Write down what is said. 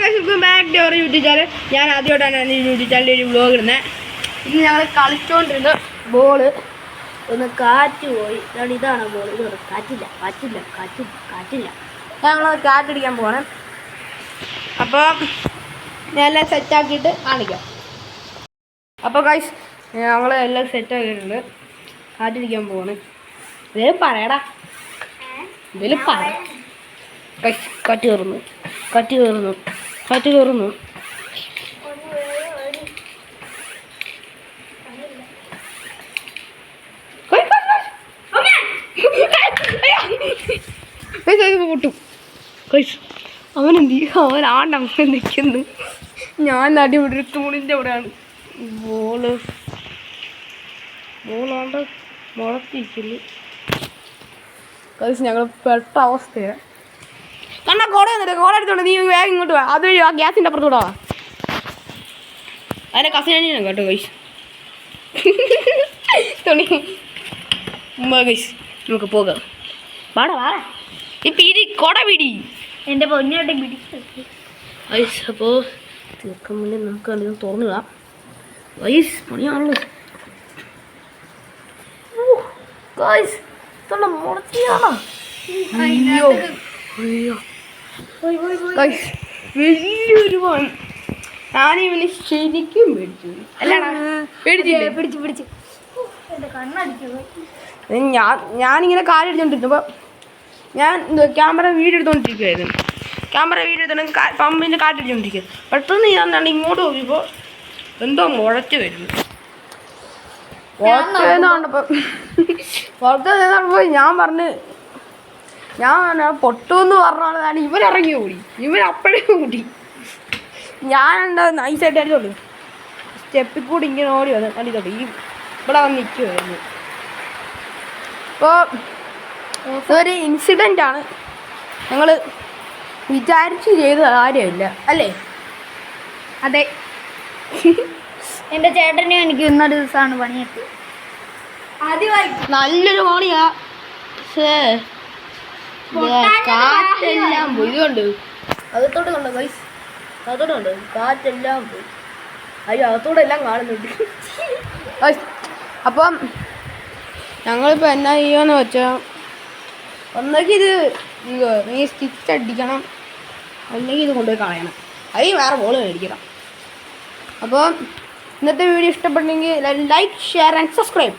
Back to our YouTube channel. ഞാൻ ആദ്യമായിട്ടാണ് എൻ്റെ യൂട്യൂബ് ചാനലിൽ ഒരു വ്ലോഗ് ഇടുന്നത്. ഇന്ന് ഞങ്ങൾ കളിച്ചുകൊണ്ടിരുന്ന ബോള് ഒന്ന് കാറ്റ് പോയി. ഇതാണ് ബോൾ. ഇത് കാറ്റില്ല. ഞങ്ങൾ കാറ്റടിക്കാൻ പോകണം. അപ്പോൾ ഞാൻ എല്ലാം സെറ്റാക്കിയിട്ട് കാണിക്കാം. അപ്പോൾ ഗൈസ് ഞങ്ങൾ എല്ലാം സെറ്റാക്കിയിട്ടുണ്ട്. കാറ്റടിക്കാൻ പോവാണ്. എന്തേലും പറയടാ, എന്തേലും പറ. ഗൈസ് കാറ്റ് കയറുന്നു. പൊട്ടും. ഗൈസ് അവനെന്ത് അവനാണ്ട് അങ്ങനെ നിൽക്കുന്നു. ഞാൻ അടിപൊളി ഒരു തൂണിൻ്റെ അവിടെയാണ്. ബോളാണ്ട് മുളത്തിരിക്കുന്നു. ഗൈസ് ഞങ്ങൾ പെട്ട അവസ്ഥയാണ്. കണ്ണാ കോട വന്നിട്ട് കോട എടുത്തോണ്ട് നീ വേഗം ഇങ്ങോട്ട് വാ. അതുവഴി ആ ഗ്യാസിൻ്റെ അപ്പുറത്തൂടെ വാ. അതിൻ്റെ കസിനാണ് കേട്ടോ ഗൈസ്. തുണി ഗൈസ് നമുക്ക് പോകാം. വാടാ ഈ പിടി കൊട പിടി എൻ്റെ പൊന്നോട്ടെ പിടി ഗൈസ്. അപ്പോൾ തീർക്കാൻ വേണ്ടി നമുക്ക് എന്തെങ്കിലും തുറന്നിടാ ഗൈസ്. പണിയാണല്ലോ ഗൈസ്. ഇതുള്ള മുളച്ചിയാണോ? അയ്യോ ഗൈസ് വലിയൊരു പണി. ഞാനിവന് ശരിക്കും പേടിച്ചു. പേടിച്ചില്ലേ? പിടിച്ചു ഞാനിങ്ങനെ കാലടിച്ചോണ്ടിരുന്നപ്പോൾ ഞാൻ ക്യാമറ വീഡിയോ എടുത്തോണ്ടിരിക്കുവായിരുന്നു. പമ്പിൻ്റെ കാറ്റടിച്ചോണ്ടിരിക്കുക. പെട്ടെന്ന് ഞാൻ ഇങ്ങോട്ട് നോക്കിയപ്പോൾ എന്തോ മുളച്ച് വരുന്നു. പുറത്ത് ഞാൻ പൊട്ടുമെന്ന് പറഞ്ഞാൽ ഇവനിറങ്ങി ഓടി. അപ്പോഴേ കൂടി. ഞാനെന്താ നൈസായിട്ട് അടിച്ചോളൂ. സ്റ്റെപ്പിൽ കൂടി ഇങ്ങനെ ഓടി വന്നു അടിച്ചോളൂ. ഇവിടെ വന്ന് നിൽക്കുമായിരുന്നു. അപ്പോൾ ഇതൊരു ഇൻസിഡൻ്റാണ്. ഞങ്ങൾ വിചാരിച്ച് ചെയ്ത കാര്യമില്ല അല്ലേ? അതെ. എൻ്റെ ചേട്ടനും എനിക്ക് ഇന്നൊരു ദിവസമാണ് പണിയെത്തി. ആദ്യമായി നല്ലൊരു പണിയാ. കാറ്റെല്ലാം പോയി. ഇതുകൊണ്ട് അകത്തോട്ട് കണ്ടോ ഗൈസ്? അകത്തോട്ട് കണ്ടോ? കാറ്റെല്ലാം പോയി. അയ്യോ അകത്തോടെ എല്ലാം കാണുന്നുണ്ട്. അപ്പം ഞങ്ങളിപ്പോൾ എന്നാ ചെയ്യുമെന്ന് വെച്ചാൽ ഒന്നെങ്കിൽ ഇത് നീ സ്റ്റിച്ച് അടിക്കണം, അല്ലെങ്കിൽ ഇത് കൊണ്ടുപോയി കളയണം, അതിൽ വേറെ ബോൾ മേടിക്കണം. അപ്പോൾ ഇന്നത്തെ വീഡിയോ ഇഷ്ടപ്പെട്ടെങ്കിൽ ലൈക്ക്, ഷെയർ ആൻഡ് സബ്സ്ക്രൈബ്.